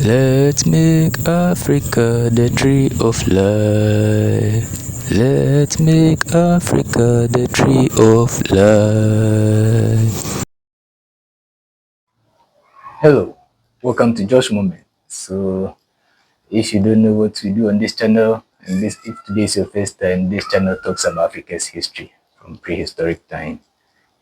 Let's make Africa the tree of life. Let's make Africa the tree of life. Hello, welcome to Josh Moment. So, if you don't know what we do on this channel, and if today is your first time, this channel talks about Africa's history from prehistoric time,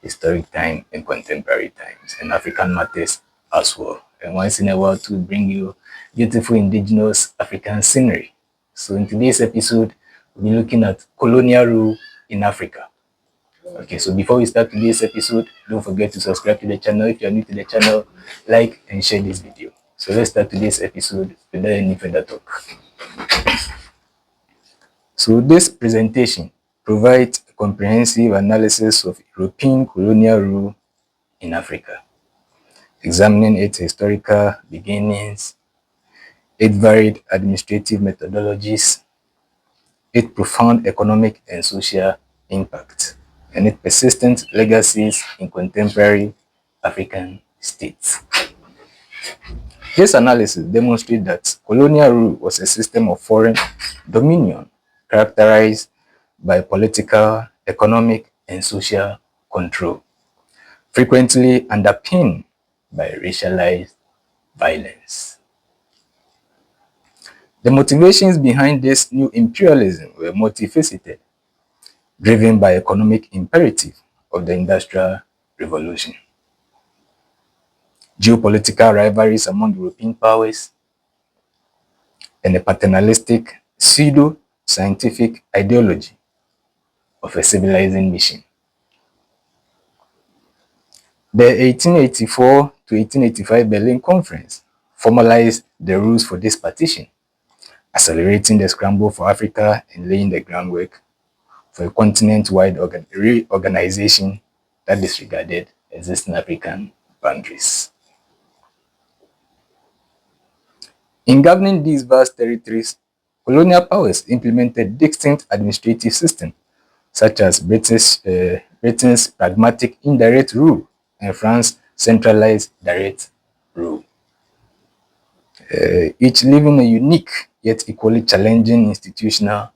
historic time, and contemporary times, and African matters as well. And once in a while to bring you beautiful indigenous African scenery. So in today's episode, we'll be looking at colonial rule in Africa. Okay, so before we start today's episode, don't forget to subscribe to the channel. If you're new to the channel, like and share this video. So let's start today's episode without any further talk. So this presentation provides a comprehensive analysis of European colonial rule in Africa, examining its historical beginnings, its varied administrative methodologies, its profound economic and social impact, and its persistent legacies in contemporary African states. This analysis demonstrates that colonial rule was a system of foreign dominion characterized by political, economic, and social control, frequently underpinned by racialized violence. The motivations behind this new imperialism were multifaceted, driven by economic imperative of the Industrial Revolution, geopolitical rivalries among European powers, and a paternalistic pseudo-scientific ideology of a civilizing mission. The 1884 to 1885 Berlin Conference formalized the rules for this partition, accelerating the scramble for Africa and laying the groundwork for a continent-wide reorganization that disregarded existing African boundaries. In governing these vast territories, colonial powers implemented distinct administrative systems, such as Britain's pragmatic indirect rule and France's centralized direct rule, each leaving a unique yet equally challenging institutional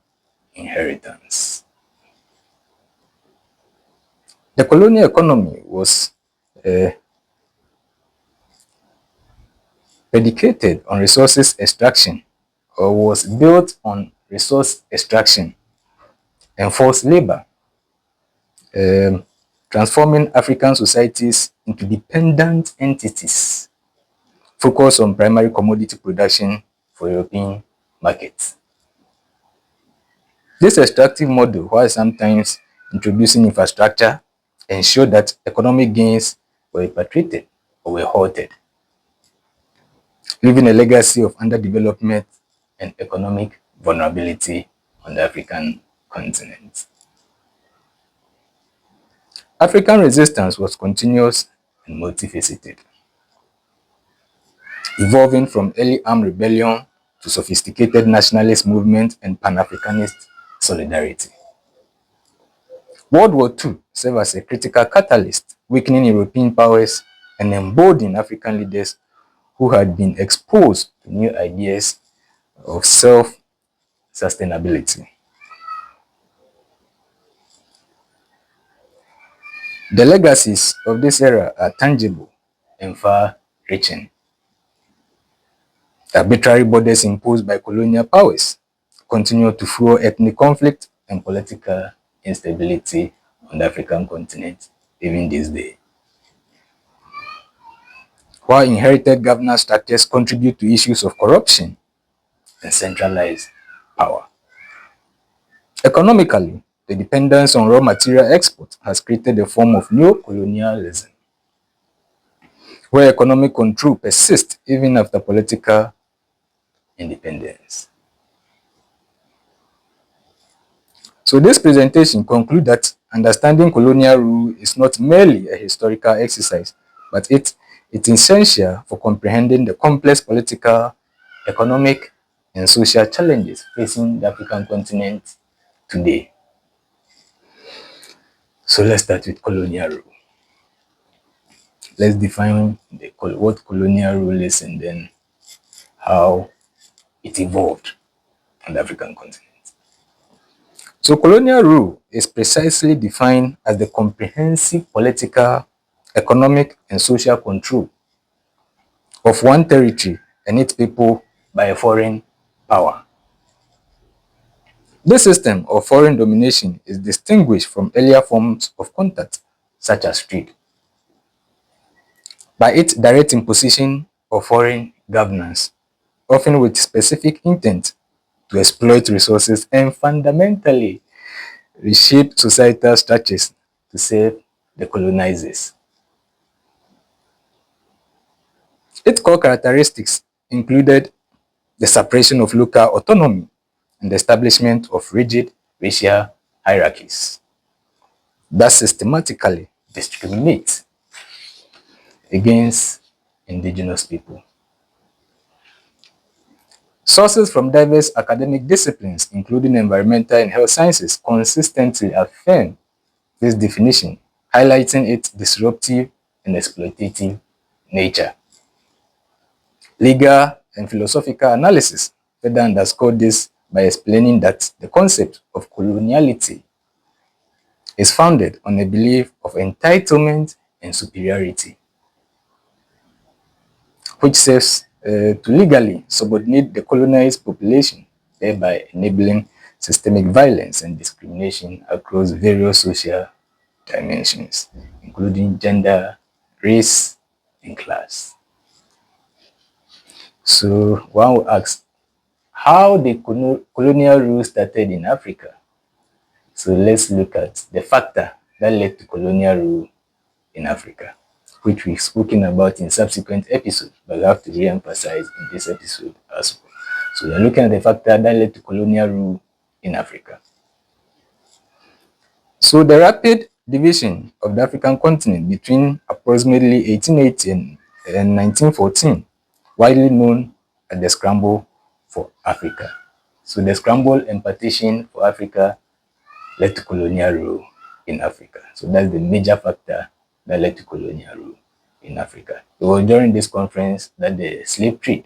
inheritance. The colonial economy was predicated on resources extraction, or was built on resource extraction and forced labor, transforming African societies into dependent entities focused on primary commodity production for European markets. This extractive model, while sometimes introducing infrastructure, ensured that economic gains were repatriated or were halted, leaving a legacy of underdevelopment and economic vulnerability on the African continent. African resistance was continuous and multifaceted, evolving from early armed rebellion to sophisticated nationalist movement and Pan-Africanist solidarity. World War II served as a critical catalyst, weakening European powers and emboldening African leaders who had been exposed to new ideas of self-sustainability. The legacies of this era are tangible and far-reaching. Arbitrary borders imposed by colonial powers continue to fuel ethnic conflict and political instability on the African continent even this day. While inherited governance structures contribute to issues of corruption and centralized power. Economically, the dependence on raw material export has created a form of neo-colonialism, where economic control persists even after political independence. So this presentation concludes that understanding colonial rule is not merely a historical exercise, but it's essential for comprehending the complex political, economic, and social challenges facing the African continent today. So let's start with colonial rule. Let's define what colonial rule is and then how it evolved on the African continent. So colonial rule is precisely defined as the comprehensive political, economic, and social control of one territory and its people by a foreign power. This system of foreign domination is distinguished from earlier forms of contact, such as trade, by its direct imposition of foreign governance, often with specific intent to exploit resources and fundamentally reshape societal structures to serve the colonizers. Its core characteristics included the suppression of local autonomy and the establishment of rigid racial hierarchies that systematically discriminate against indigenous people. Sources from diverse academic disciplines, including environmental and health sciences, consistently affirm this definition, highlighting its disruptive and exploitative nature. Legal and philosophical analysis further underscore this by explaining that the concept of coloniality is founded on a belief of entitlement and superiority, which serves to legally subordinate the colonized population, thereby enabling systemic violence and discrimination across various social dimensions, including gender, race, and class. So one will ask, how the colonial rule started in Africa? So let's look at the factor that led to colonial rule in Africa, which we've spoken about in subsequent episodes, but we have to re-emphasize in this episode as well. So we are looking at the factor that led to colonial rule in Africa. So the rapid division of the African continent between approximately 1880 and 1914, widely known as the Scramble for Africa. So the scramble and partition for Africa led to colonial rule in Africa. So that's the major factor that led to colonial rule in Africa. It was during this conference that the slave trade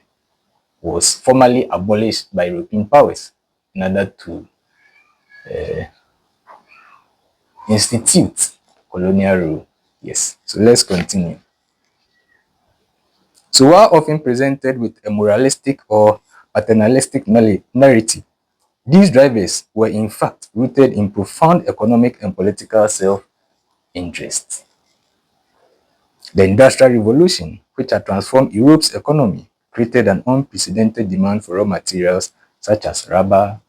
was formally abolished by European powers in order to institute colonial rule. Yes, so let's continue. So while often presented with a moralistic or paternalistic narrative, these drivers were in fact rooted in profound economic and political self-interest. The Industrial Revolution, which had transformed Europe's economy, created an unprecedented demand for raw materials such as rubber,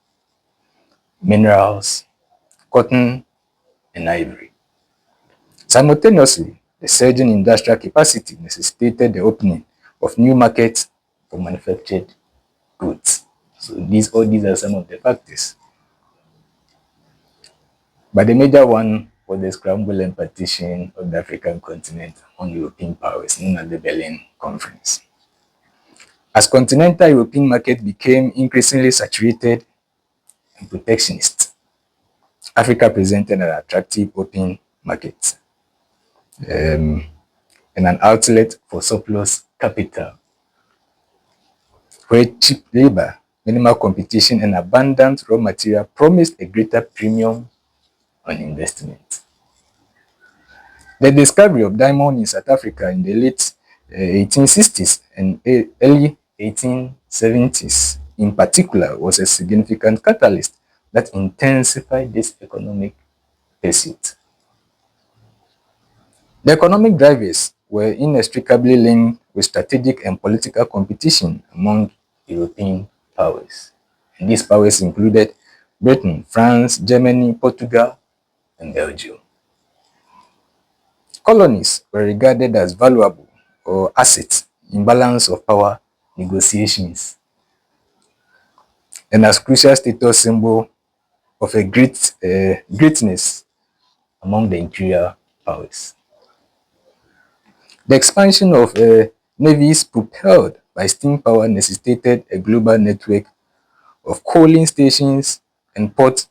minerals, cotton, and ivory. Simultaneously, the surging industrial capacity necessitated the opening of new markets for manufactured goods. So all these are some of the factors. But the major one was the scramble and partition of the African continent on European powers, known as the Berlin Conference. As continental European market became increasingly saturated and protectionist, Africa presented an attractive open market and an outlet for surplus capital, where cheap labor, minimal competition, and abundant raw material promised a greater premium on investment. The discovery of diamond in South Africa in the late 1860s and early 1870s in particular was a significant catalyst that intensified this economic pursuit. The economic drivers were inextricably linked with strategic and political competition among European powers. And these powers included Britain, France, Germany, Portugal, and Belgium. Colonies were regarded as valuable or assets in balance of power negotiations and as crucial status symbol of a greatness among the imperial powers. The expansion of navies propelled by steam power necessitated a global network of coaling stations and ports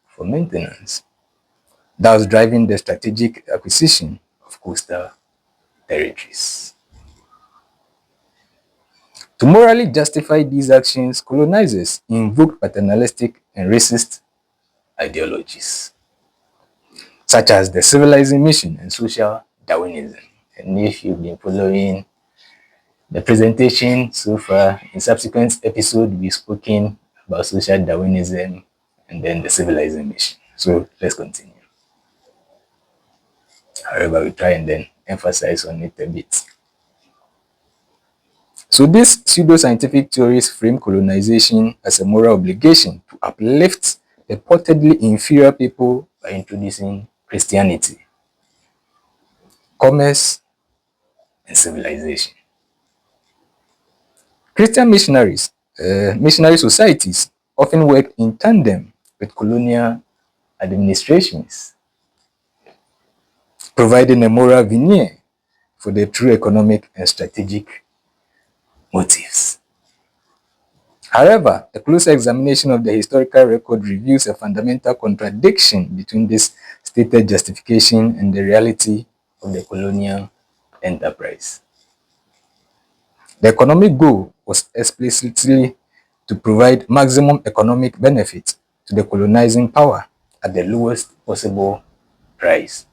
for maintenance, thus driving the strategic acquisition of coastal territories. To morally justify these actions, colonizers invoked paternalistic and racist ideologies, such as the civilizing mission and social Darwinism. And if you've been following the presentation so far, in subsequent episode, we've spoken about social Darwinism and then the civilizing mission. So let's continue. However, we try and then emphasize on it a bit. So these pseudoscientific theories frame colonization as a moral obligation to uplift purportedly inferior people by introducing Christianity, commerce, and civilization. Christian missionary societies often work in tandem with colonial administrations, providing a moral veneer for their true economic and strategic motives. However, a closer examination of the historical record reveals a fundamental contradiction between this stated justification and the reality of the colonial enterprise. The economic goal was explicitly to provide maximum economic benefit to the colonizing power at the lowest possible price,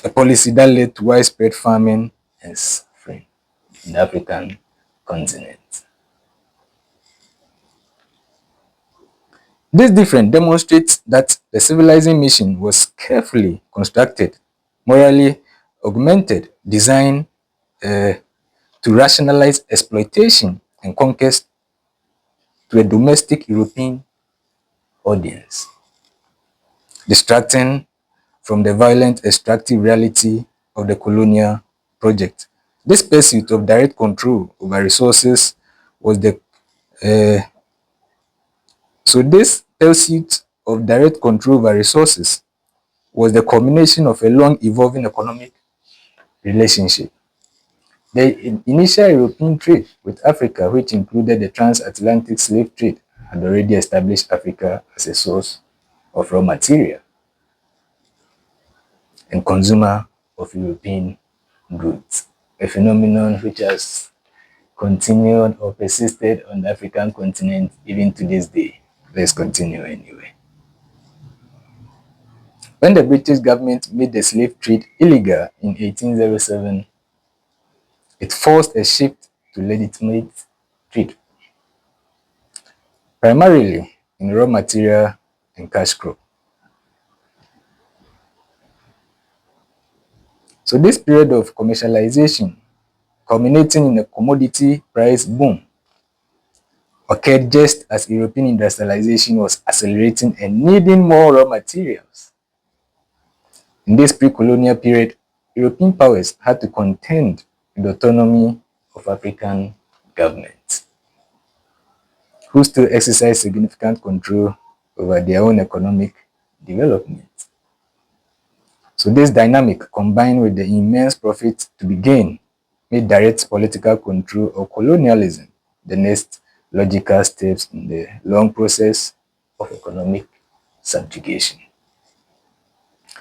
a policy that led to widespread famine and suffering in the African continent. This difference demonstrates that the civilizing mission was carefully constructed, morally augmented, designed to rationalize exploitation and conquest to a domestic European audience, distracting from the violent extractive reality of the colonial project. This pursuit of direct control over resources was the this pursuit of direct control over resources was the culmination of a long evolving economic relationship. The initial European trade with Africa, which included the transatlantic slave trade, had already established Africa as a source of raw material and consumer of European goods, a phenomenon which has continued or persisted on the African continent even to this day. Let's continue anyway. When the British government made the slave trade illegal in 1807, it forced a shift to legitimate trade, primarily in raw material and cash crop. So this period of commercialization, culminating in a commodity price boom, occurred just as European industrialization was accelerating and needing more raw materials. In this pre-colonial period, European powers had to contend with the autonomy of African governments, who still exercise significant control over their own economic development. So this dynamic, combined with the immense profit to be gained, made direct political control of colonialism the next logical steps in the long process of economic subjugation,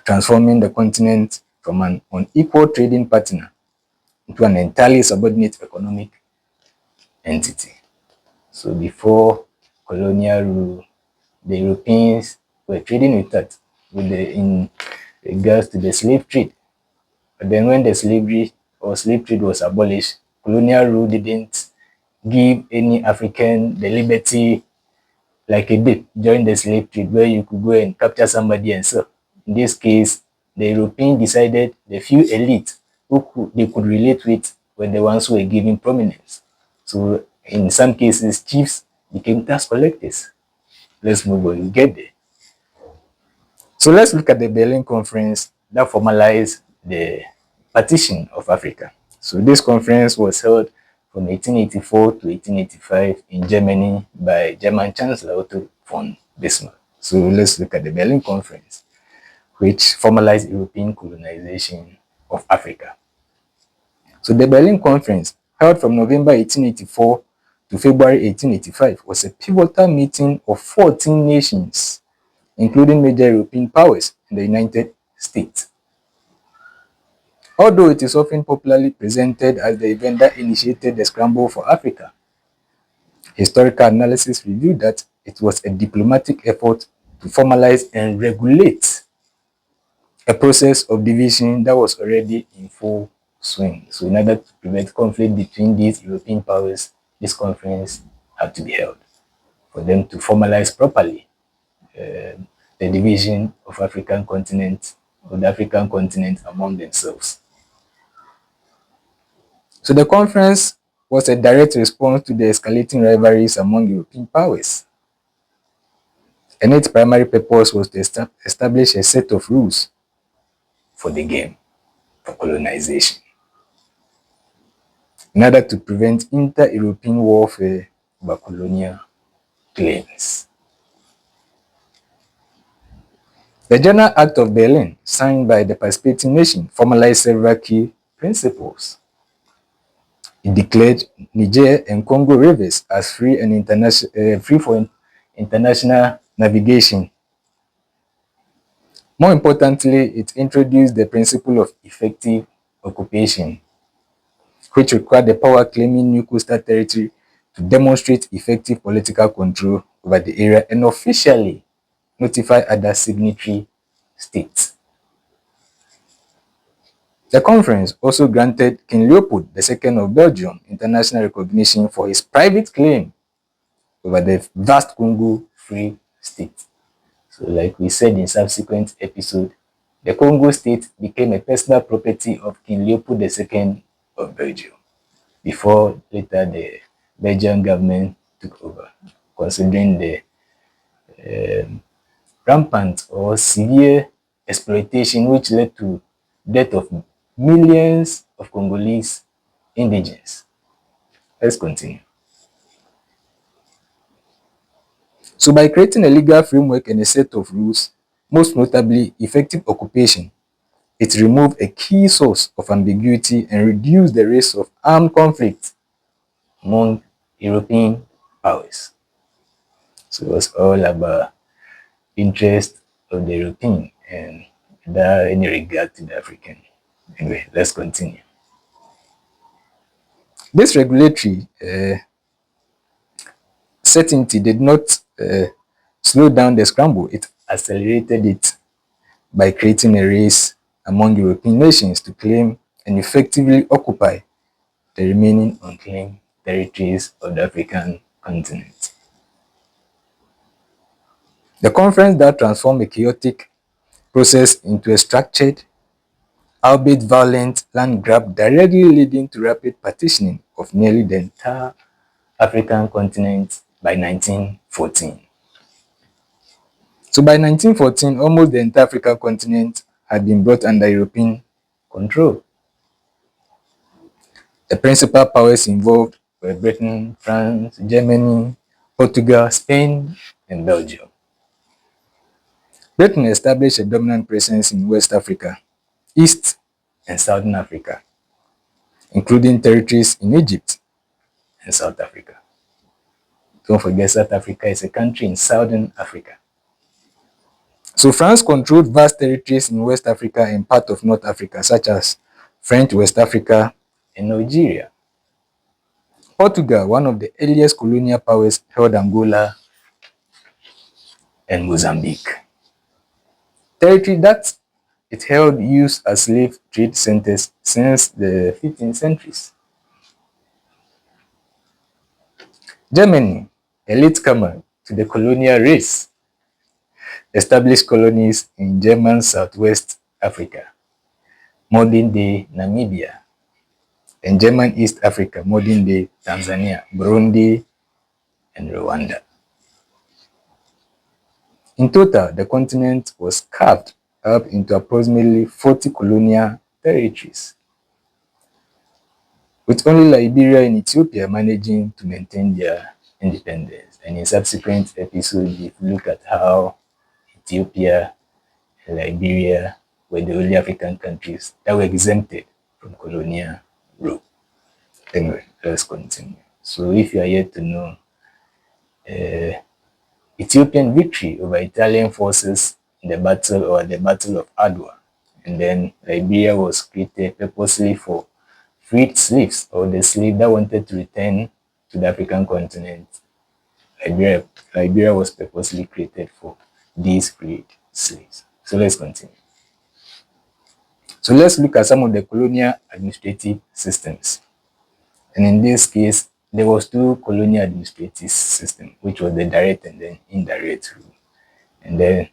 transforming the continent from an unequal trading partner into an entirely subordinate economic entity. So before colonial rule, the Europeans were trading with that in regards to the slave trade. But then when the slave trade was abolished, colonial rule didn't give any African the liberty like it did during the slave trade, where you could go and capture somebody and sell. In this case, the Europeans decided the few elite they could relate with were the ones who were given prominence. So in some cases, chiefs became tax collectors. Let's move on, you get there. So let's look at the Berlin Conference that formalized the partition of Africa. So this conference was held from 1884 to 1885 in Germany by German Chancellor Otto von Bismarck. So let's look at the Berlin Conference, which formalized European colonization of Africa. So the Berlin Conference, held from November 1884 to February 1885, was a pivotal meeting of 14 nations, including major European powers and the United States. although it is often popularly presented as the event that initiated the scramble for Africa. Historical analysis revealed that it was a diplomatic effort to formalize and regulate a process of division that was already in full swing. So in order to prevent conflict between these European powers, this conference had to be held for them to formalize properly the division of the African continent among themselves. So the conference was a direct response to the escalating rivalries among European powers, and its primary purpose was to establish a set of rules for the game, for colonization, in order to prevent inter-European warfare over colonial claims. The General Act of Berlin, signed by the participating nation, formalized several key principles. It declared Niger and Congo rivers as free for international navigation. More importantly, it introduced the principle of effective occupation, which required the power claiming new coastal territory to demonstrate effective political control over the area and officially notify other signatory states. The conference also granted King Leopold II of Belgium international recognition for his private claim over the vast Congo Free State. So like we said in subsequent episode, the Congo state became a personal property of King Leopold II of Belgium before later the Belgian government took over, considering the rampant or severe exploitation which led to death of millions of Congolese indigenes. Let's continue. So by creating a legal framework and a set of rules, most notably effective occupation, it removed a key source of ambiguity and reduced the risk of armed conflict among European powers. So it was all about interest of the European and without any regard to the African. Anyway, let's continue. This regulatory certainty did not slow down the scramble, it accelerated it by creating a race among European nations to claim and effectively occupy the remaining unclaimed territories of the African continent. The conference that transformed a chaotic process into a structured, albeit violent, land grab directly leading to rapid partitioning of nearly the entire African continent by 1914. So by 1914, almost the entire African continent had been brought under European control. The principal powers involved were Britain, France, Germany, Portugal, Spain, and Belgium. Britain established a dominant presence in West Africa, East and Southern Africa, including territories in Egypt and South Africa. Don't forget, South Africa is a country in Southern Africa. So France controlled vast territories in West Africa and part of North Africa, such as French West Africa and Nigeria. Portugal, one of the earliest colonial powers, held Angola and Mozambique. Territory that it held used as slave trade centers since the 15th centuries. Germany, a latecomer to the colonial race, established colonies in German Southwest Africa, modern-day Namibia, and German East Africa, modern-day Tanzania, Burundi, and Rwanda. In total, the continent was carved up into approximately 40 colonial territories, with only Liberia and Ethiopia managing to maintain their independence. And in subsequent episodes, if you look at how Ethiopia and Liberia were the only African countries that were exempted from colonial rule. Anyway, let's continue. So if you are yet to know, Ethiopian victory over Italian forces in the Battle of Adwa and then Liberia was created purposely for freed slaves or the slave that wanted to return to the African continent. Liberia was purposely created for these freed slaves. So let's continue. So let's look at some of the colonial administrative systems. And in this case, there was two colonial administrative systems, which was the direct and then indirect rule. And then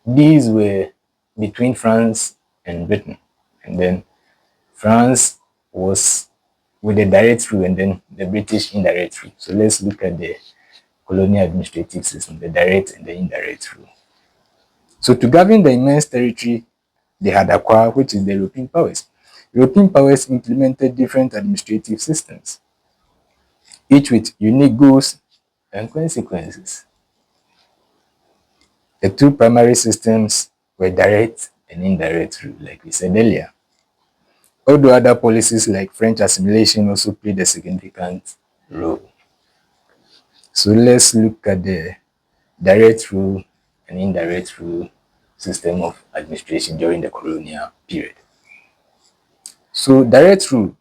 these were between France and Britain. And then France was with the direct rule and then the British indirect rule. So let's look at the colonial administrative system, the direct and the indirect rule. So to govern the immense territory they had acquired, which is the European powers, European powers implemented different administrative systems, each with unique goals and consequences. The two primary systems were direct and indirect rule, like we said earlier. Although other policies like French assimilation also played a significant role. So let's look at the direct rule and indirect rule system of administration during the colonial period. So direct rule,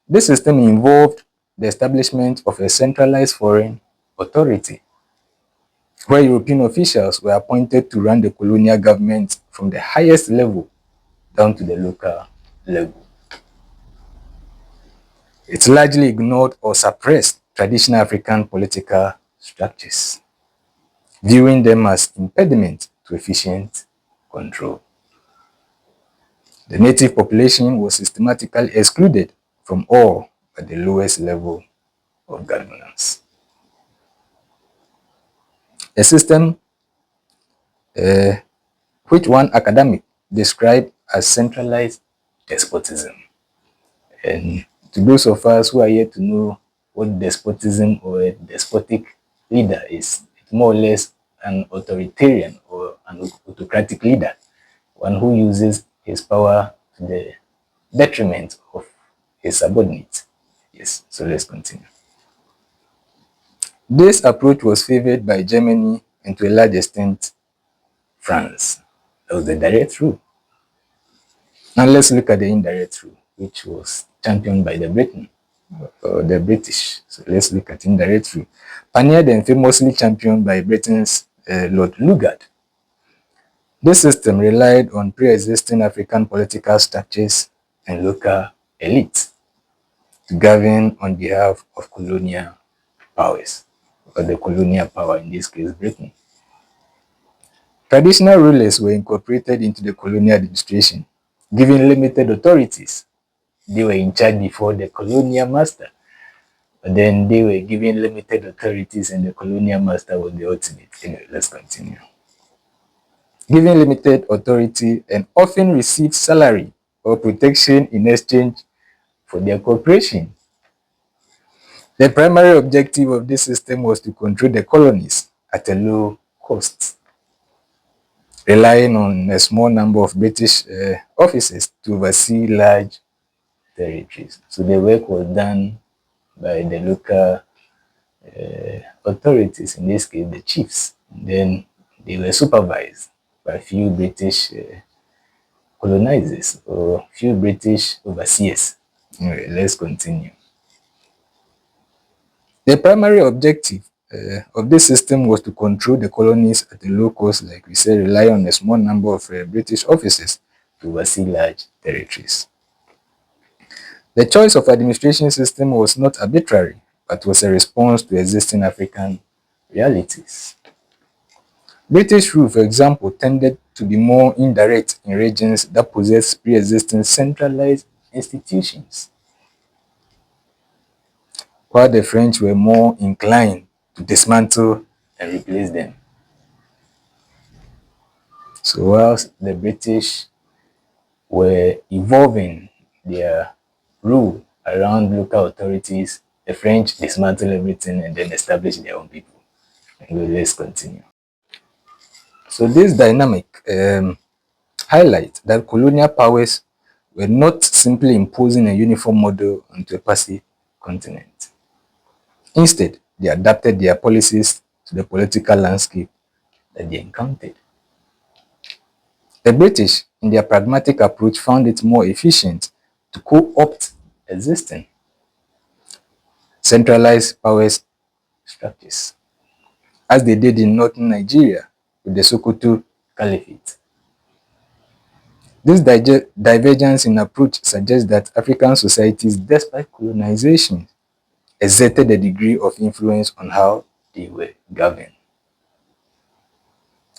this system involved the establishment of a centralized foreign authority where European officials were appointed to run the colonial government from the highest level down to the local level. It largely ignored or suppressed traditional African political structures, viewing them as impediment to efficient control. The native population was systematically excluded from all at the lowest level of governance. A system which one academic described as centralized despotism. And to those of us who are yet to know what despotism or a despotic leader is, it's more or less an authoritarian or an autocratic leader, one who uses his power to the detriment of his subordinates. Yes, so let's continue. This approach was favored by Germany and to a large extent France. That was the direct rule. Now let's look at the indirect rule, which was championed by the British. So let's look at indirect rule. Pioneered and famously championed by Britain's Lord Lugard. This system relied on pre-existing African political structures and local elites to govern on behalf of colonial powers, or the colonial power, in this case Britain. Traditional rulers were incorporated into the colonial administration, given limited authorities. They were in charge before the colonial master, but then they were given limited authorities and the colonial master was the ultimate. Anyway, let's continue. Given limited authority and often received salary or protection in exchange for their cooperation. The primary objective of this system was to control the colonies at a low cost, relying on a small number of British officers to oversee large territories. So the work was done by the local authorities, in this case the chiefs. And then they were supervised by a few British colonizers or few British overseers. Anyway, let's continue. The primary objective of this system was to control the colonies at a low cost, like we said, rely on a small number of British officers to oversee large territories. The choice of administration system was not arbitrary, but was a response to existing African realities. British rule, for example, tended to be more indirect in regions that possessed pre-existing centralized institutions, while the French were more inclined to dismantle and replace them. So whilst the British were evolving their rule around local authorities, the French dismantled everything and then established their own people. And let's continue. So this dynamic highlights that colonial powers were not simply imposing a uniform model onto a passive continent. Instead, they adapted their policies to the political landscape that they encountered. The British, in their pragmatic approach, found it more efficient to co-opt existing centralized power structures, as they did in northern Nigeria with the Sokoto Caliphate. This divergence in approach suggests that African societies, despite colonization, exerted a degree of influence on how they were governed.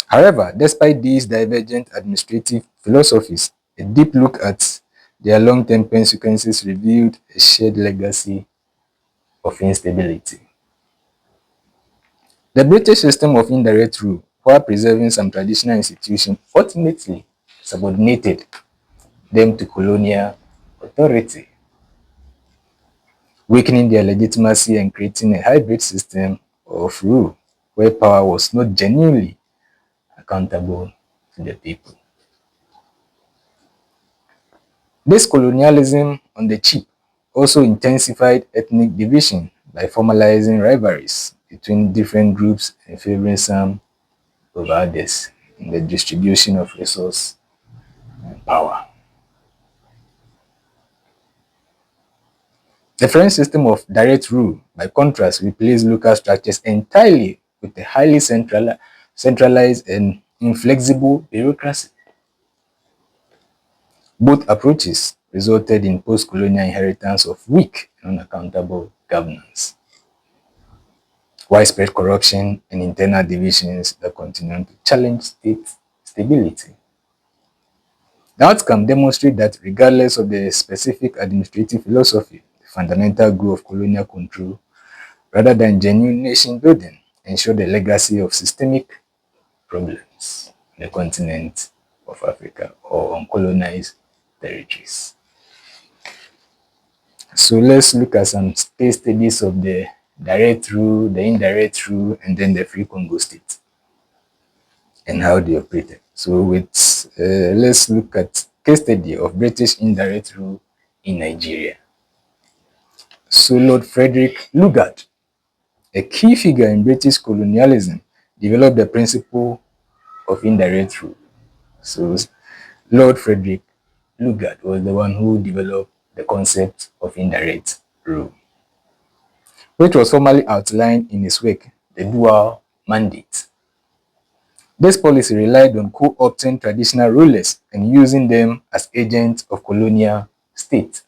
However, despite these divergent administrative philosophies, a deep look at their long-term consequences revealed a shared legacy of instability. The British system of indirect rule, while preserving some traditional institutions, ultimately subordinated them to colonial authority, weakening their legitimacy and creating a hybrid system of rule where power was not genuinely accountable to the people. This colonialism on the cheap also intensified ethnic division by formalizing rivalries between different groups and favoring some over others in the distribution of resource and power. The French system of direct rule, by contrast, replaced local structures entirely with a highly centralized and inflexible bureaucracy. Both approaches resulted in post-colonial inheritance of weak and unaccountable governance, widespread corruption, and internal divisions that continue to challenge state stability. The outcome demonstrates that regardless of the specific administrative philosophy, the fundamental goal of colonial control, rather than genuine nation building, ensured the legacy of systemic problems on the continent of Africa or on colonized territories. So let's look at some case studies of the direct rule, the indirect rule, and then the Free Congo state and how they operated. So let's look at case study of British indirect rule in Nigeria. So Lord Frederick Lugard, a key figure in British colonialism, developed the principle of indirect rule. So Lord Frederick Lugard was the one who developed the concept of indirect rule, which was formally outlined in his work, The Dual Mandate. This policy relied on co-opting traditional rulers and using them as agents of colonial state.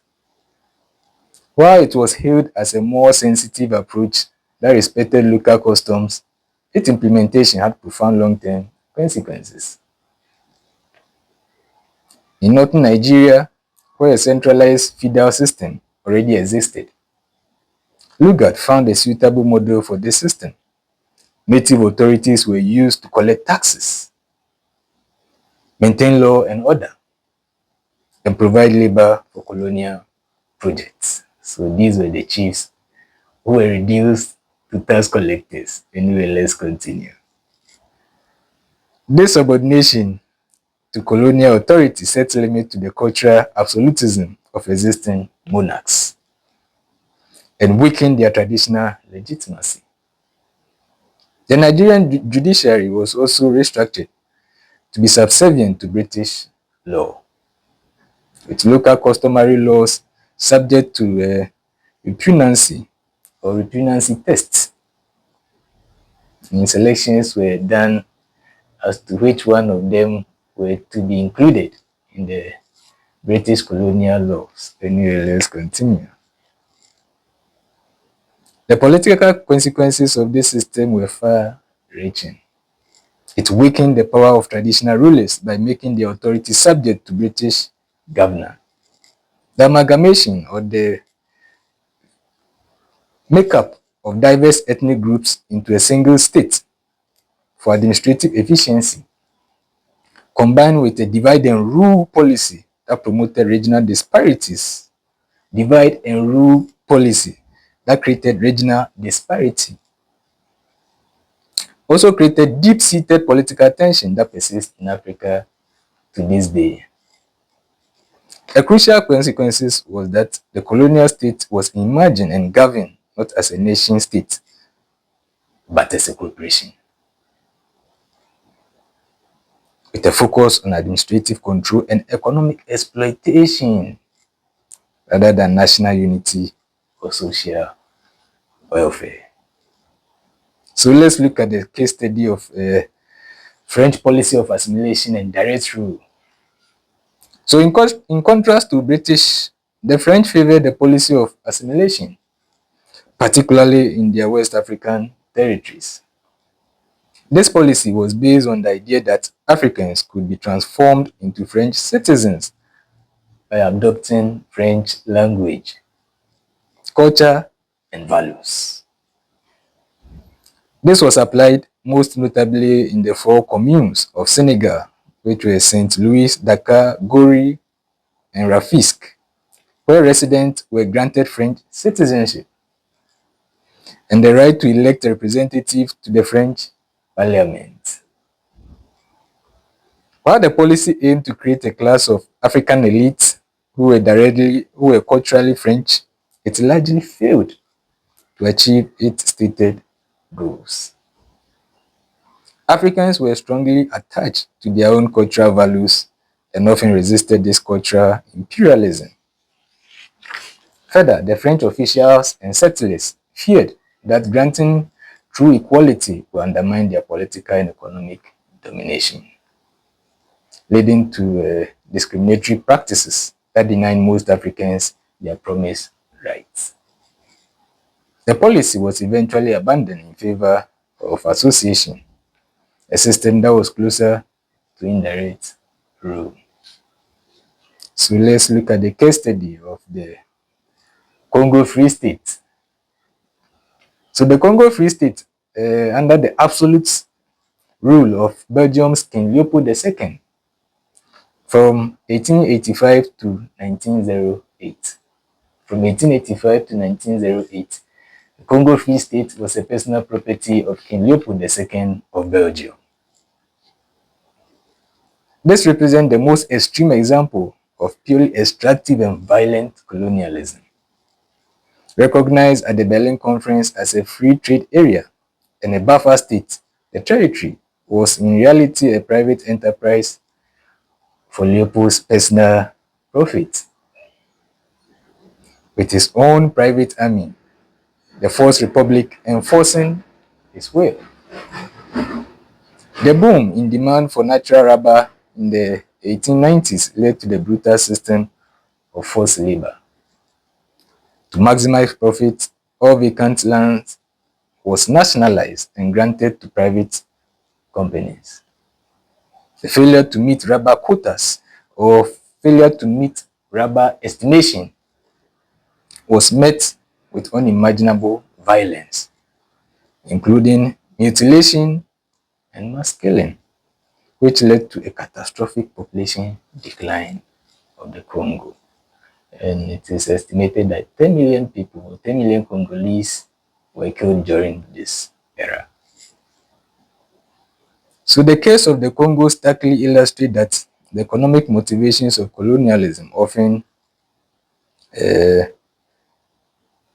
While it was hailed as a more sensitive approach that respected local customs, its implementation had profound long-term consequences. In northern Nigeria, where a centralized feudal system already existed, Lugard found a suitable model for this system. Native authorities were used to collect taxes, maintain law and order, and provide labor for colonial projects. So these were the chiefs who were reduced to tax collectors. Anyway, let's continue. This subordination to colonial authority set limit to the cultural absolutism of existing monarchs and weakened their traditional legitimacy. The Nigerian judiciary was also restructured to be subservient to British law, with local customary laws subject to repugnancy or repugnancy tests. And selections were done as to which one of them were to be included in the British colonial laws. Anyway, let's continue. The political consequences of this system were far-reaching. It weakened the power of traditional rulers by making the authority subject to British governor. The amalgamation or the makeup of diverse ethnic groups into a single state for administrative efficiency, combined with a divide and rule policy that promoted regional disparities, divide and rule policy that created regional disparity, also created deep-seated political tension that persists in Africa to this day. A crucial consequence was that the colonial state was imagined and governed not as a nation state, but as a corporation. with a focus on administrative control and economic exploitation rather than national unity or social welfare. So let's look at the case study of French policy of assimilation and direct rule. So in contrast to British, the French favored the policy of assimilation, particularly in their West African territories. This policy was based on the idea that Africans could be transformed into French citizens by adopting French language, culture, and values. This was applied most notably in the four communes of Senegal, which were Saint Louis, Dakar, Gori, and Rafisque, where residents were granted French citizenship and the right to elect a representative to the French parliament. While the policy aimed to create a class of African elites who were culturally French, it largely failed to achieve its stated goals. Africans were strongly attached to their own cultural values and often resisted this cultural imperialism. Further, the French officials and settlers feared that granting true equality would undermine their political and economic domination, leading to discriminatory practices that denied most Africans their promised rights. The policy was eventually abandoned in favor of association, a system that was closer to indirect rule. So let's look at the case study of the Congo Free State. So the Congo Free State, under the absolute rule of Belgium's King Leopold II from 1885 to 1908. From 1885 to 1908, the Congo Free State was a personal property of King Leopold II of Belgium. This represents the most extreme example of purely extractive and violent colonialism. Recognized at the Berlin Conference as a free trade area and a buffer state, the territory was in reality a private enterprise for Leopold's personal profit. With his own private army, the Fourth Republic enforcing his will. The boom in demand for natural rubber in the 1890s led to the brutal system of forced labor. To maximize profit, all vacant land was nationalized and granted to private companies. The failure to meet rubber quotas or failure to meet rubber estimation was met with unimaginable violence, including mutilation and mass killing, which led to a catastrophic population decline of the Congo. And it is estimated that 10 million people, 10 million Congolese were killed during this era. So the case of the Congo starkly illustrates that the economic motivations of colonialism often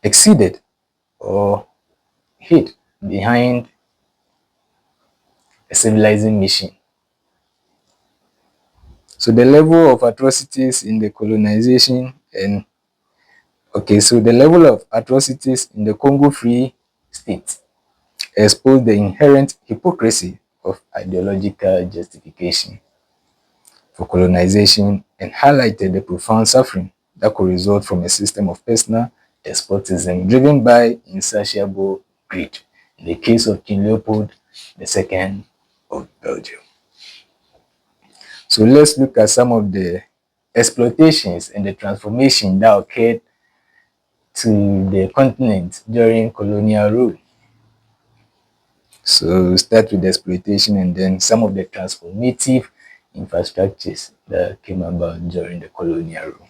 exceeded or hid behind a civilizing mission. So the level of atrocities in the colonization and the level of atrocities in the Congo Free State exposed the inherent hypocrisy of ideological justification for colonization and highlighted the profound suffering that could result from a system of personal despotism driven by insatiable greed, in the case of King Leopold II of Belgium. So let's look at some of the exploitations and the transformation that occurred to the continent during colonial rule. So we'll start with the exploitation and then some of the transformative infrastructures that came about during the colonial rule.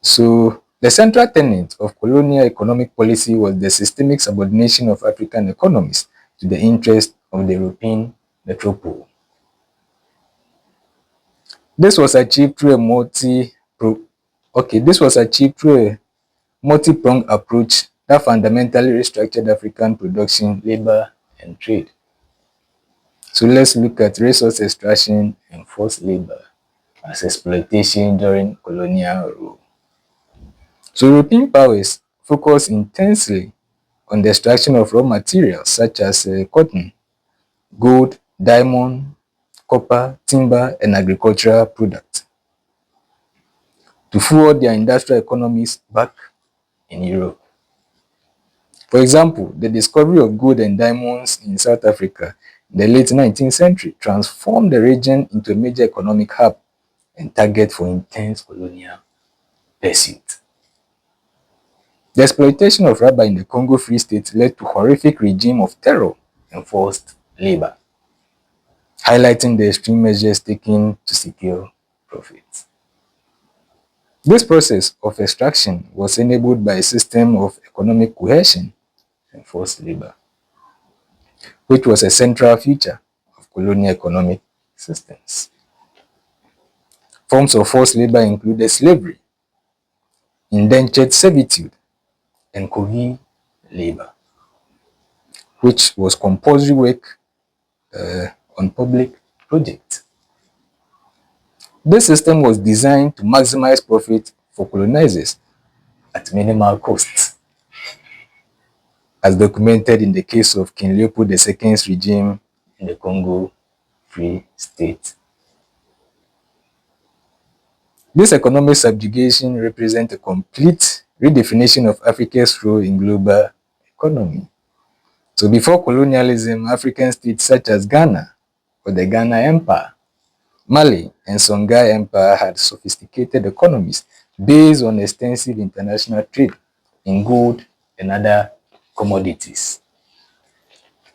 So the central tenet of colonial economic policy was the systemic subordination of African economies to the interest of the European metropole. This was achieved through a multi-pronged approach that fundamentally restructured African production, labor, and trade. So let's look at resource extraction and forced labor as exploitation during colonial rule. So European powers focused intensely on the extraction of raw materials such as cotton, gold, diamond, copper, timber, and agricultural products to fuel their industrial economies back in Europe. For example, the discovery of gold and diamonds in South Africa in the late 19th century transformed the region into a major economic hub and target for intense colonial pursuit. The exploitation of rubber in the Congo Free State led to horrific regime of terror and forced labor, highlighting the extreme measures taken to secure profits. This process of extraction was enabled by a system of economic cohesion and forced labor, which was a central feature of colonial economic systems. Forms of forced labor included slavery, indentured servitude, and Kogi labor, which was compulsory work on public projects. This system was designed to maximize profit for colonizers at minimal cost, as documented in the case of King Leopold II's regime in the Congo Free State. This economic subjugation represents a complete redefinition of Africa's role in global economy. So before colonialism, African states such as Ghana or the Ghana Empire, Mali, and Songhai Empire had sophisticated economies based on extensive international trade in gold and other commodities.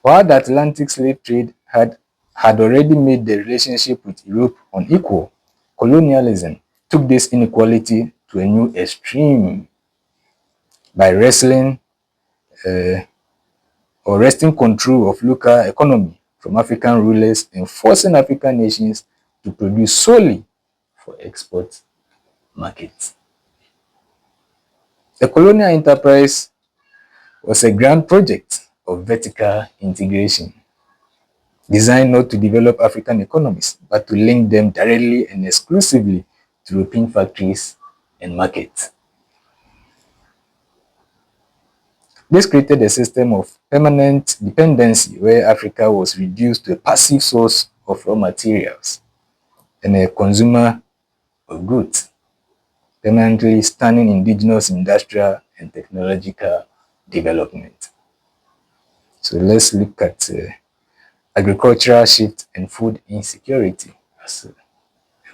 While the Atlantic slave trade had already made the relationship with Europe unequal, colonialism took this inequality to a new extreme by wresting control of local economy from African rulers and forcing African nations to produce solely for export markets. The colonial enterprise was a grand project of vertical integration, designed not to develop African economies, but to link them directly and exclusively to European factories and markets. This created a system of permanent dependency where Africa was reduced to a passive source of raw materials and a consumer of goods, permanently stunning indigenous industrial and technological development. So let's look at agricultural shift and food insecurity as a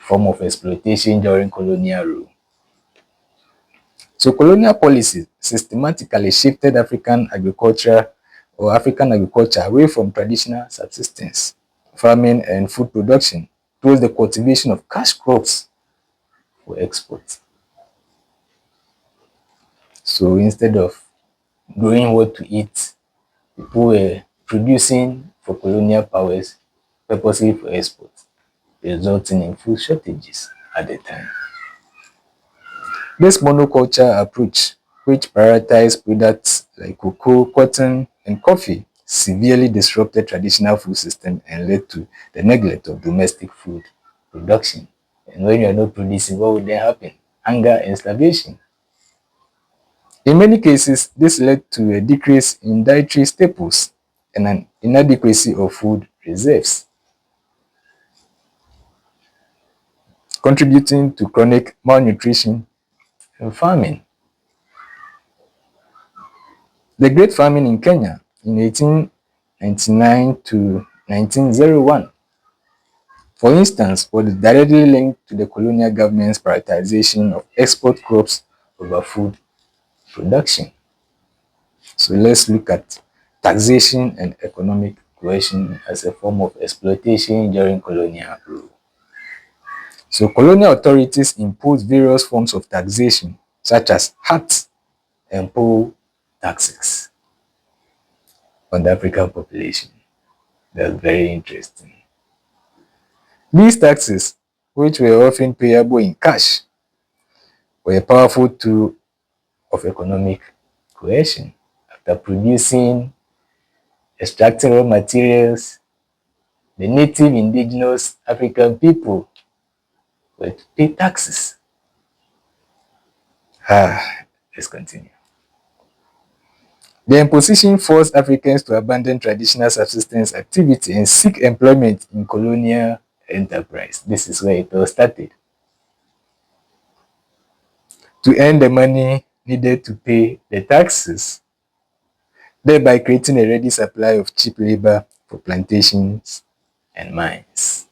form of exploitation during colonial rule. So colonial policies systematically shifted African agriculture away from traditional subsistence, farming and food production towards the cultivation of cash crops for export. So instead of growing what to eat, people were producing for colonial powers purposely for export, resulting in food shortages at the time. This monoculture approach, which prioritized products like cocoa, cotton, and coffee, severely disrupted traditional food systems and led to the neglect of domestic food production. And when you are not producing, what would then happen? Hunger and starvation. In many cases, this led to a decrease in dietary staples and an inadequacy of food reserves, contributing to chronic malnutrition and famine. The Great Famine in Kenya in 1899 to 1901, for instance, was directly linked to the colonial government's prioritization of export crops over food production. So let's look at taxation and economic coercion as a form of exploitation during colonial rule. So colonial authorities imposed various forms of taxation, such as hat and poll taxes on the African population. That's very interesting. These taxes, which were often payable in cash, were a powerful tool of economic coercion. After producing, extracting raw materials, the native indigenous African people were to pay taxes. Let's continue. The imposition forced Africans to abandon traditional subsistence activity and seek employment in colonial enterprise. This is where it all started. To earn the money needed to pay the taxes, thereby creating a ready supply of cheap labor for plantations and mines.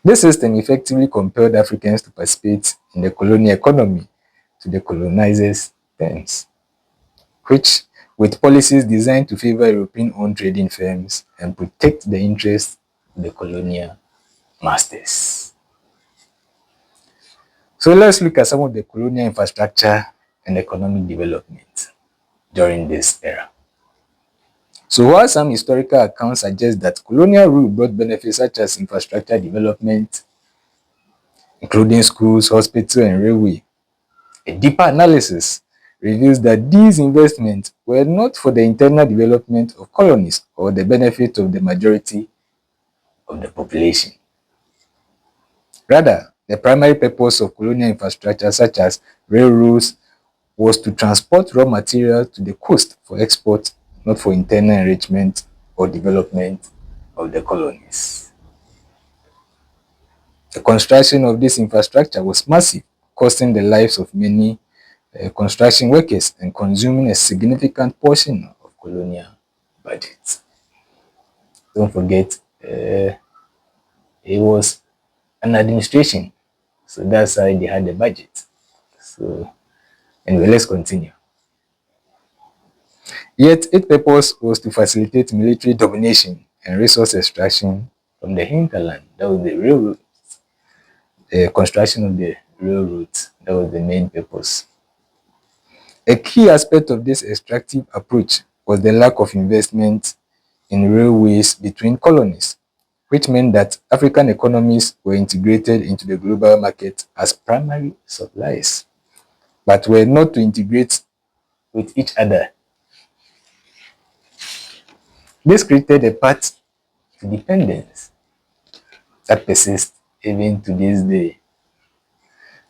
This system effectively compelled Africans to participate in the colonial economy to the colonizers' terms, which, with policies designed to favor European-owned trading firms and protect the interests of the colonial masters. So let's look at some of the colonial infrastructure and economic development during this era. So while some historical accounts suggest that colonial rule brought benefits such as infrastructure development, including schools, hospitals, and railway, a deeper analysis reveals that these investments were not for the internal development of colonies or the benefit of the majority of the population. Rather, the primary purpose of colonial infrastructure such as railroads was to transport raw materials to the coast for export, not for internal enrichment or development of the colonies. The construction of this infrastructure was massive, costing the lives of many construction workers and consuming a significant portion of colonial budgets. Don't forget, it was an administration, so that's why they had the budget. So anyway, let's continue. Yet its purpose was to facilitate military domination and resource extraction from the hinterland. That was the railroad, the construction of the railroads. That was the main purpose. A key aspect of this extractive approach was the lack of investment in railways between colonies, which meant that African economies were integrated into the global market as primary suppliers, but were not to integrate with each other. This created a path to dependence that persists even to this day,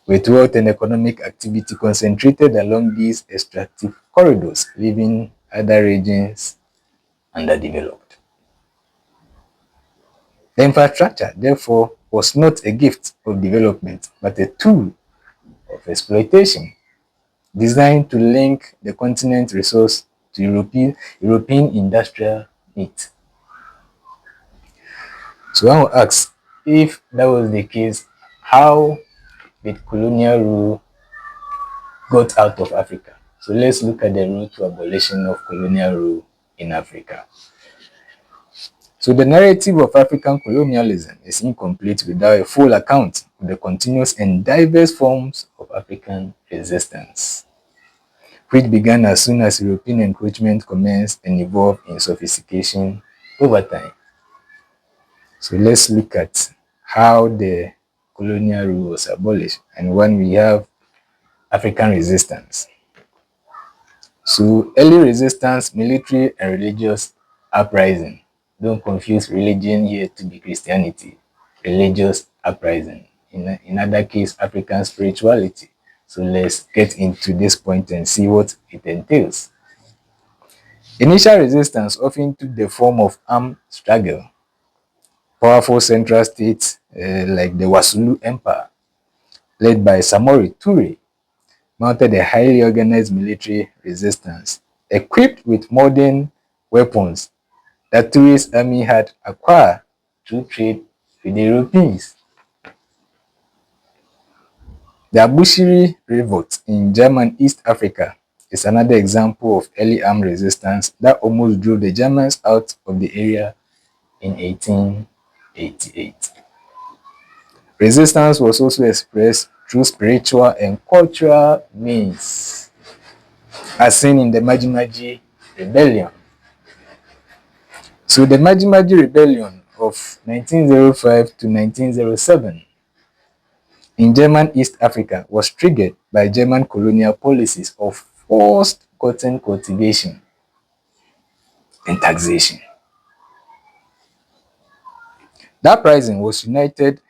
with wealth and economic activity concentrated along these extractive corridors, leaving other regions underdeveloped. The infrastructure, therefore, was not a gift of development, but a tool of exploitation, designed to link the continent's resource to European industrial needs. So I will ask, if that was the case, how did colonial rule got out of Africa? So let's look at the route to abolition of colonial rule in Africa. So the narrative of African colonialism is incomplete without a full account of the continuous and diverse forms of African resistance, which began as soon as European encroachment commenced and evolved in sophistication over time. So let's look at how the colonial rule was abolished and when we have African resistance. So early resistance, military and religious uprising. Don't confuse religion here to be Christianity. Religious uprising. In other case, African spirituality. So let's get into this point and see what it entails. Initial resistance often took the form of armed struggle. Powerful central states like the Wasulu Empire, led by Samori Toure, mounted a highly organized military resistance, equipped with modern weapons that Toure's army had acquired through trade with the Europeans. The Abushiri Revolt in German East Africa is another example of early armed resistance that almost drove the Germans out of the area in 1888. Resistance was also expressed through spiritual and cultural means, as seen in the Maji-Maji Rebellion. So the Maji-Maji Rebellion of 1905 to 1907 in German East Africa was triggered by German colonial policies of forced cotton cultivation and taxation. That uprising was united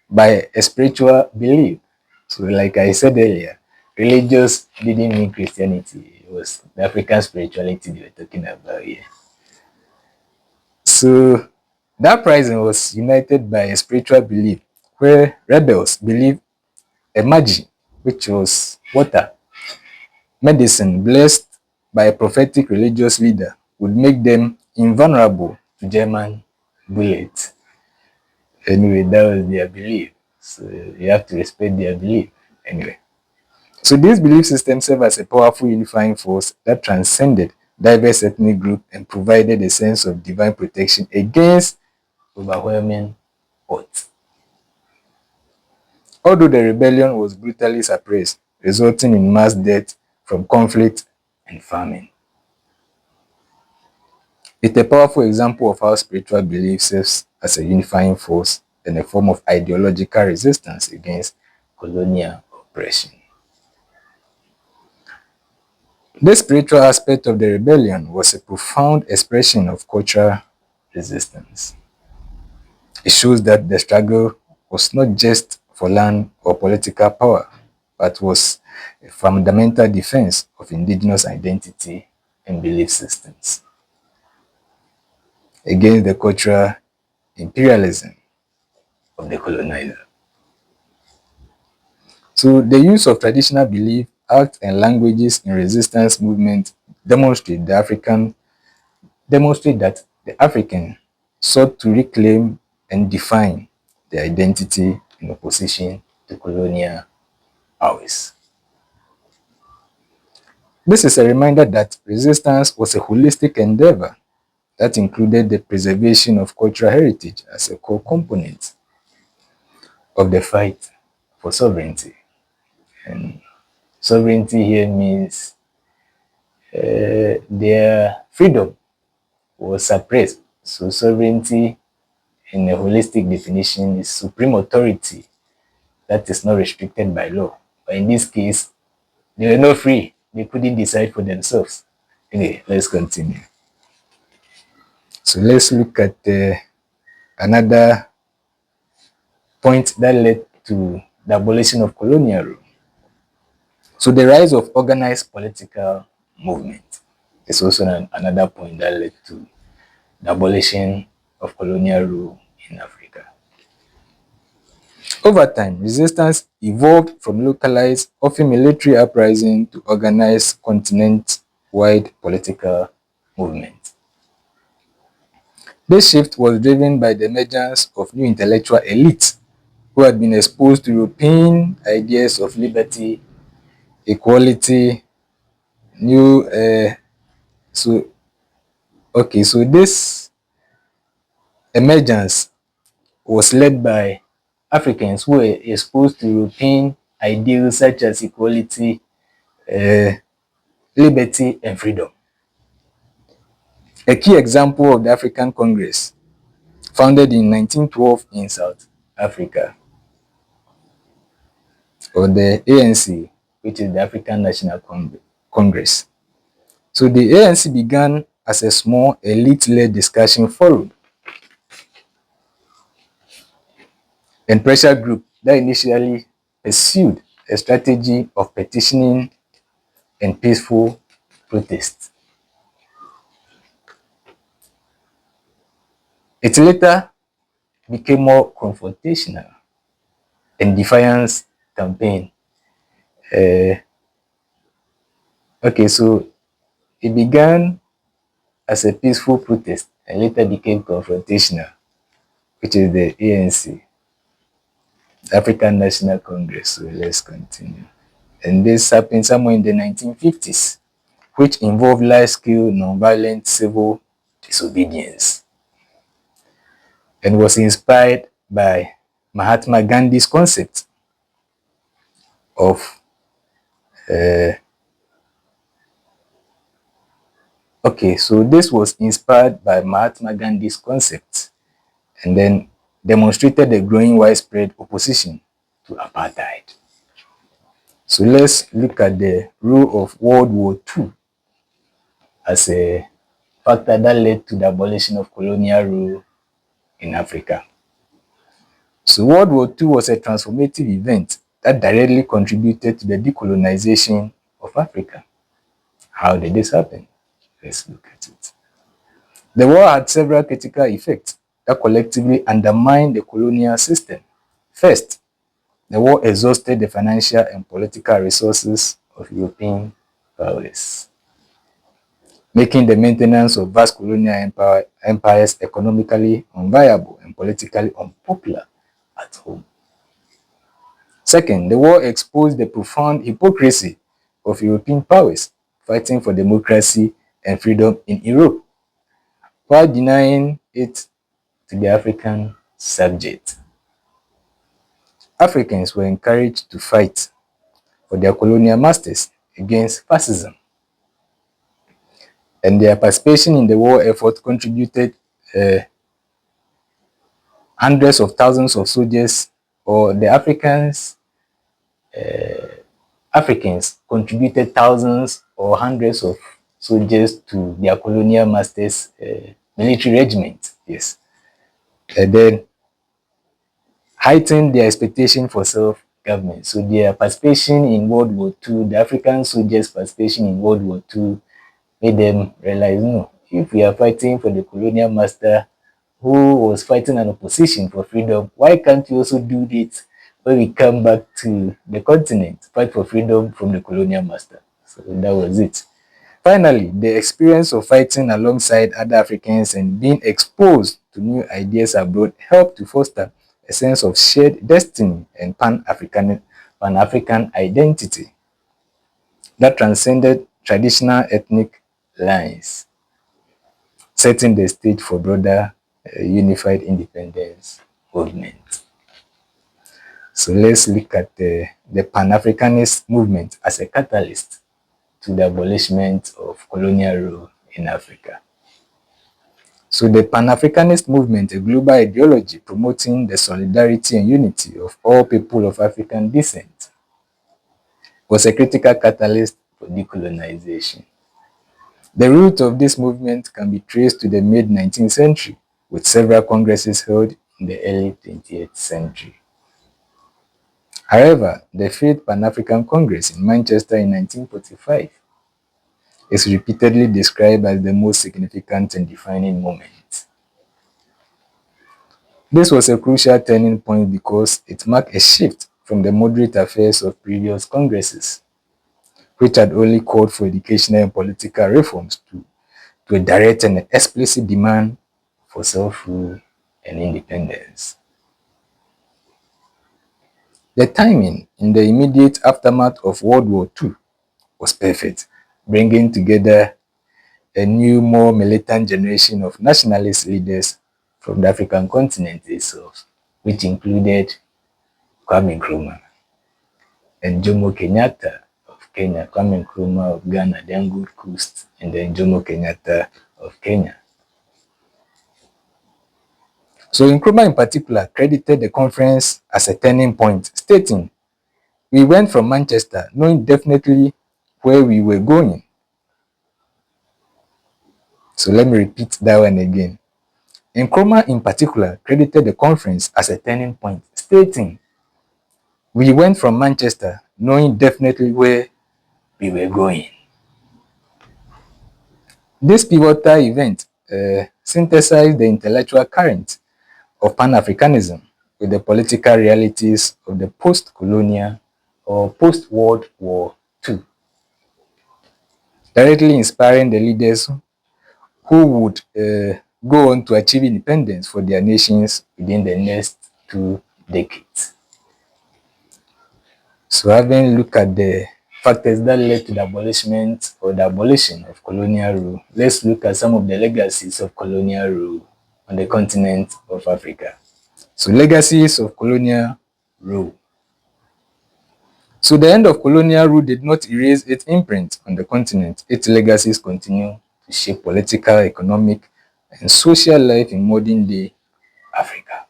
by a spiritual belief. So, like I said earlier, religious didn't mean Christianity. It was the African spirituality they were talking about here. So, that uprising was united by a spiritual belief where rebels believed a magic, which was water, medicine blessed by a prophetic religious leader, would make them invulnerable to German bullets. Anyway, that was their belief. So you have to respect their belief. Anyway. So these belief systems serve as a powerful unifying force that transcended diverse ethnic groups and provided a sense of divine protection against overwhelming odds. Although the rebellion was brutally suppressed, resulting in mass death from conflict and famine. It's a powerful example of how spiritual belief serves as a unifying force and a form of ideological resistance against colonial oppression. This spiritual aspect of the rebellion was a profound expression of cultural resistance. It shows that the struggle was not just for land or political power, but was a fundamental defense of indigenous identity and belief systems against the cultural imperialism of the colonizer. So the use of traditional belief, arts, and languages in resistance movement demonstrate that the African sought to reclaim and define their identity in opposition to colonial powers. This is a reminder that resistance was a holistic endeavor that included the preservation of cultural heritage as a core component of the fight for sovereignty. And sovereignty here means their freedom was suppressed. So sovereignty in a holistic definition is supreme authority that is not restricted by law. But in this case, they were not free. They couldn't decide for themselves. Anyway, let's continue. So let's look at another point that led to the abolition of colonial rule. So the rise of organized political movement is also another point that led to the abolition of colonial rule in Africa. Over time, resistance evolved from localized, often military uprising to organized continent-wide political movement. This shift was driven by the emergence of new intellectual elites who had been exposed to European ideas of liberty, equality, new so so this emergence was led by Africans who were exposed to European ideals such as equality, liberty, and freedom. A key example of the African Congress, founded in 1912 in South Africa, or the ANC, which is the African National Congress. So the ANC began as a small elite-led discussion forum and pressure group that initially pursued a strategy of petitioning and peaceful protest. It later became more confrontational and defiance campaign. So it began as a peaceful protest and later became confrontational, which is the ANC, the African National Congress. So let's continue. And this happened somewhere in the 1950s, which involved large-scale nonviolent civil disobedience and was inspired by Mahatma Gandhi's concept of so this was inspired by Mahatma Gandhi's concept and then demonstrated a growing widespread opposition to apartheid. So let's look at the role of World War II as a factor that led to the abolition of colonial rule in Africa. So World War II was a transformative event that directly contributed to the decolonization of Africa. How did this happen? Let's look at it. The war had several critical effects that collectively undermined the colonial system. First, the war exhausted the financial and political resources of European powers, making the maintenance of vast colonial empires economically unviable and politically unpopular at home. Second, the war exposed the profound hypocrisy of European powers fighting for democracy and freedom in Europe, while denying it to the African subject. Africans were encouraged to fight for their colonial masters against fascism, and their participation in the war effort contributed hundreds of thousands of soldiers, or the Africans contributed thousands or hundreds of soldiers to their colonial masters' military regiment. Yes, and then heightened their expectation for self-government. So their participation in World War II, the African soldiers' participation in World War II, made them realize, no, if we are fighting for the colonial master who was fighting an opposition for freedom, why can't we also do it when we come back to the continent, fight for freedom from the colonial master? So that was it. Finally, the experience of fighting alongside other Africans and being exposed to new ideas abroad helped to foster a sense of shared destiny and Pan-African identity that transcended traditional ethnic lines, setting the stage for broader unified independence movement. So let's look at the Pan-Africanist movement as a catalyst to the abolishment of colonial rule in Africa. So the Pan-Africanist movement, a global ideology promoting the solidarity and unity of all people of African descent, was a critical catalyst for decolonization. The root of this movement can be traced to the mid-19th century, with several congresses held in the early 20th century. However, the failed Pan-African Congress in Manchester in 1945 is repeatedly described as the most significant and defining moment. This was a crucial turning point because it marked a shift from the moderate affairs of previous Congresses, which had only called for educational and political reforms, to a direct and explicit demand for self-rule and independence. The timing in the immediate aftermath of World War II was perfect, bringing together a new, more militant generation of nationalist leaders from the African continent itself, which included Kwame Nkrumah and Jomo Kenyatta of Kenya, Kwame Nkrumah of Ghana, then Gold Coast, and then Jomo Kenyatta of Kenya. So Nkrumah in particular credited the conference as a turning point, stating, "We went from Manchester knowing definitely where we were going." So let me repeat that one again. Nkrumah in particular credited the conference as a turning point, stating, "We went from Manchester knowing definitely where we were going." This pivotal event synthesized the intellectual current of Pan-Africanism with the political realities of the post-colonial or post-World War II, directly inspiring the leaders who would go on to achieve independence for their nations within the next 2 decades. So having looked at the factors that led to the abolishment or the abolition of colonial rule, let's look at some of the legacies of colonial rule on the continent of Africa. So legacies of colonial rule. So the end of colonial rule did not erase its imprint on the continent. Its legacies continue to shape political, economic, and social life in modern-day Africa,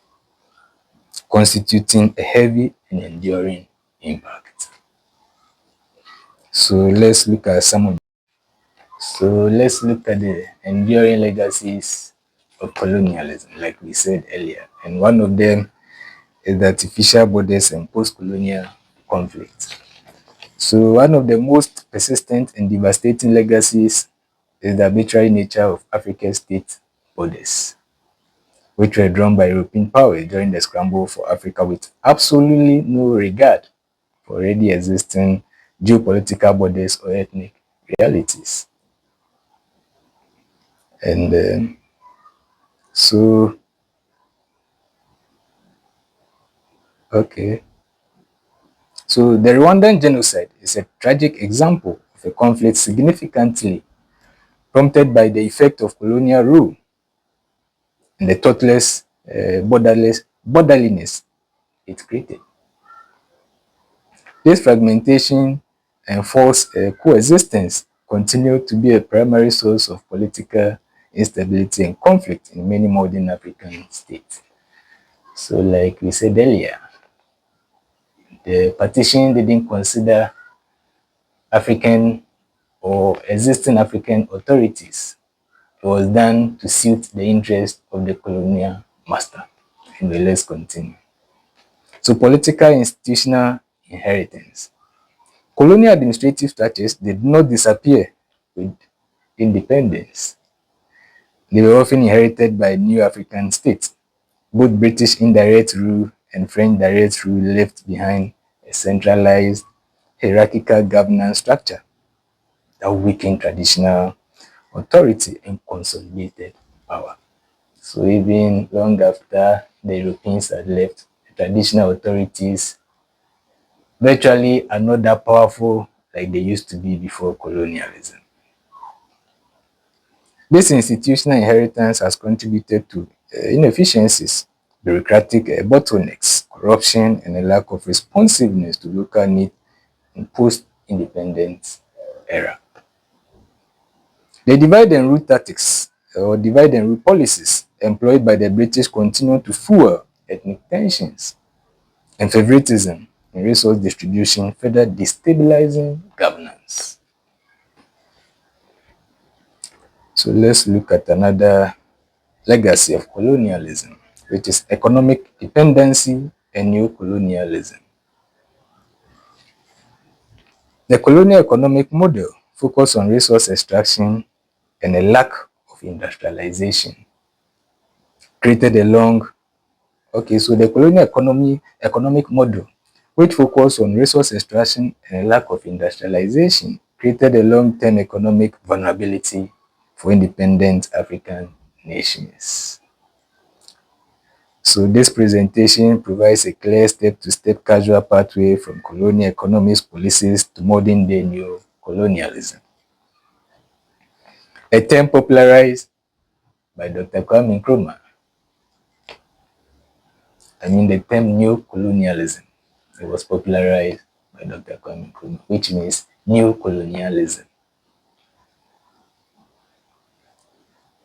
constituting a heavy and enduring impact. So let's look at the enduring legacies of colonialism, like we said earlier. And one of them is the artificial borders and post-colonial conflict. So one of the most persistent and devastating legacies is the arbitrary nature of Africa's state borders, which were drawn by European power during the scramble for Africa with absolutely no regard for already existing geopolitical borders or ethnic realities. And so, okay. So the Rwandan genocide is a tragic example of a conflict significantly prompted by the effect of colonial rule and the thoughtless, borderliness it created. This fragmentation and forced coexistence continue to be a primary source of political instability and conflict in many modern African states. So like we said earlier, the partition didn't consider African or existing African authorities. It was done to suit the interest of the colonial master. Anyway, let's continue. So political institutional inheritance. Colonial administrative structures did not disappear with independence. They were often inherited by new African states. Both British indirect rule and French direct rule left behind a centralized hierarchical governance structure that weakened traditional authority and consolidated power. So even long after the Europeans had left, the traditional authorities virtually are not that powerful like they used to be before colonialism. This institutional inheritance has contributed to inefficiencies, bureaucratic bottlenecks, corruption, and a lack of responsiveness to local needs in post-independence era. The divide and rule tactics or divide and rule policies employed by the British continue to fuel ethnic tensions and favoritism in resource distribution, further destabilizing governance. So let's look at another legacy of colonialism, which is economic dependency and neo-colonialism. The colonial economic model focused on resource extraction and a lack of industrialization, created a long, okay, so the colonial economic model, which focused on resource extraction and a lack of industrialization, created a long-term economic vulnerability for independent African nations. So this presentation provides a clear step-to-step casual pathway from colonial economics policies to modern-day neo-colonialism. A term popularized by Dr. Kwame Nkrumah. I mean the term neo-colonialism. It was popularized by Dr. Kwame Nkrumah, which means new colonialism.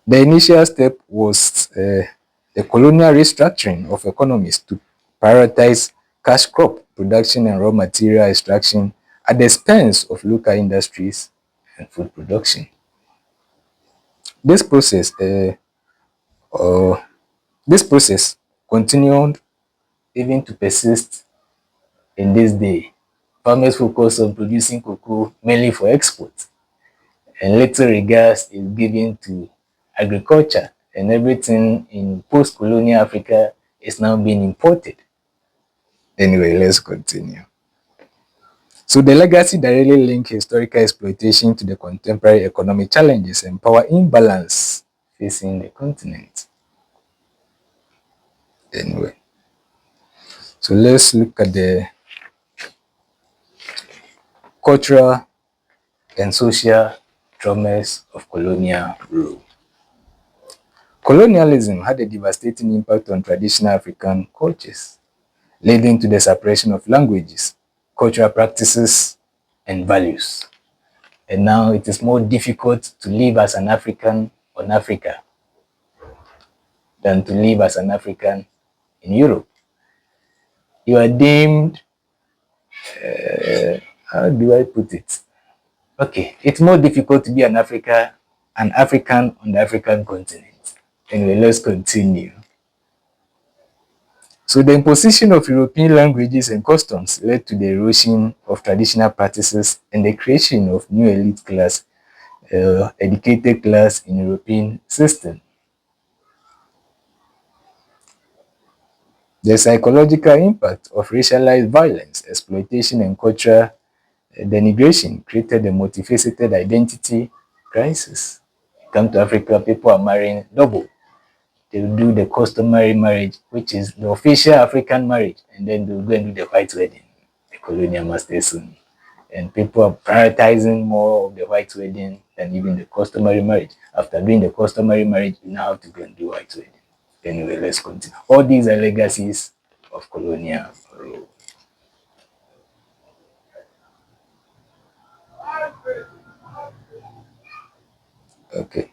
The initial step was the colonial restructuring of economies to prioritize cash crop production and raw material extraction at the expense of local industries and food production. This process, uh, this process continued even to persist in this day. Farmers focus on producing cocoa mainly for export, and little regard is given to agriculture, and everything in post-colonial Africa is now being imported. Anyway, let's continue. So the legacy directly links historical exploitation to the contemporary economic challenges and power imbalance facing the continent. Anyway, so let's look at the cultural and social traumas of colonial rule. Colonialism had a devastating impact on traditional African cultures, leading to the suppression of languages, cultural practices, and values. And now it is more difficult to live as an African in Africa than to live as an African in Europe. You are deemed, how do I put it? Okay, it's more difficult to be an African on the African continent. Anyway, let's continue. So the imposition of European languages and customs led to the erosion of traditional practices and the creation of new elite class, educated class in European system. The psychological impact of racialized violence, exploitation, and cultural denigration created a multifaceted identity crisis. Come to Africa, people are marrying double. They will do the customary marriage, which is the official African marriage, and then they'll go and do the white wedding, the colonial master soon. And people are prioritizing more of the white wedding than even the customary marriage. After doing the customary marriage, you now have to go and do white wedding. Anyway, let's continue. All these are legacies of colonial rule. Okay.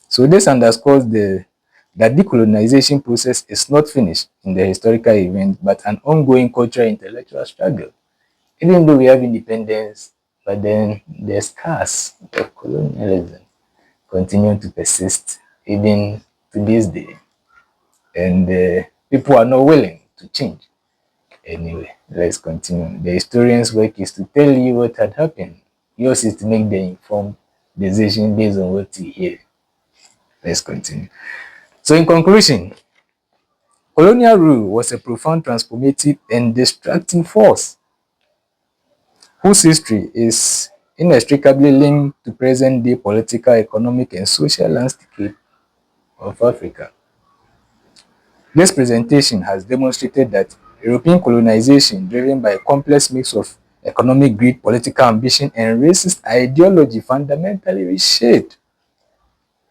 So this underscores that decolonization process is not finished in the historical event, but an ongoing cultural intellectual struggle. Even though we have independence, but then the scars of colonialism continue to persist even to this day. And people are not willing to change. Anyway, let's continue. The historian's work is to tell you what had happened. Yours is to make the informed decision based on what you hear. Let's continue. So in conclusion, colonial rule was a profound transformative and destructive force whose history is inextricably linked to present-day political, economic, and social landscape of Africa. This presentation has demonstrated that European colonization, driven by a complex mix of economic greed, political ambition, and racist ideology, fundamentally reshaped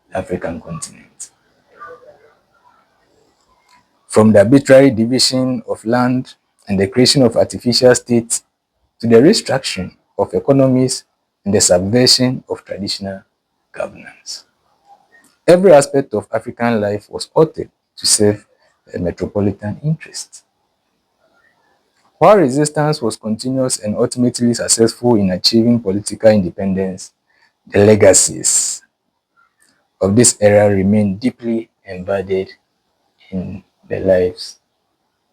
the African continent. From the arbitrary division of land and the creation of artificial states to the restructuring of economies and the subversion of traditional governance. Every aspect of African life was altered to serve a metropolitan interest. While resistance was continuous and ultimately successful in achieving political independence, the legacies of this era remain deeply embedded in the lives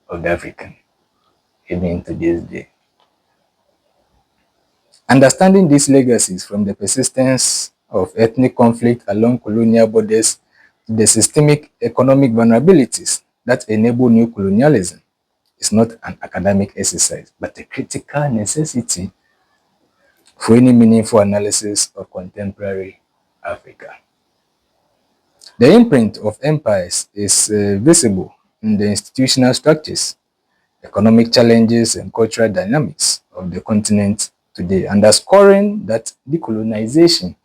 of the African, even to this day. Understanding these legacies, from the persistence of ethnic conflict along colonial borders to the systemic economic vulnerabilities that enable new colonialism, is not an academic exercise, but a critical necessity for any meaningful analysis of contemporary Africa. The imprint of empires is visible in the institutional structures, economic challenges, and cultural dynamics of the continent today, underscoring that decolonization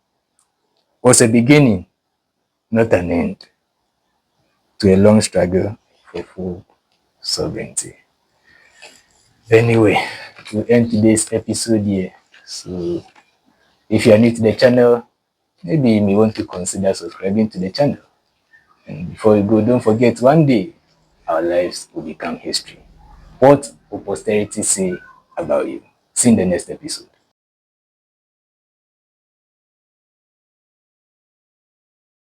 was a beginning, not an end, to a long struggle for full sovereignty. Anyway, we'll end today's episode here. So, if you are new to the channel, maybe you may want to consider subscribing to the channel. And before we go, don't forget, one day our lives will become history. What will posterity say about you? See you in the next episode.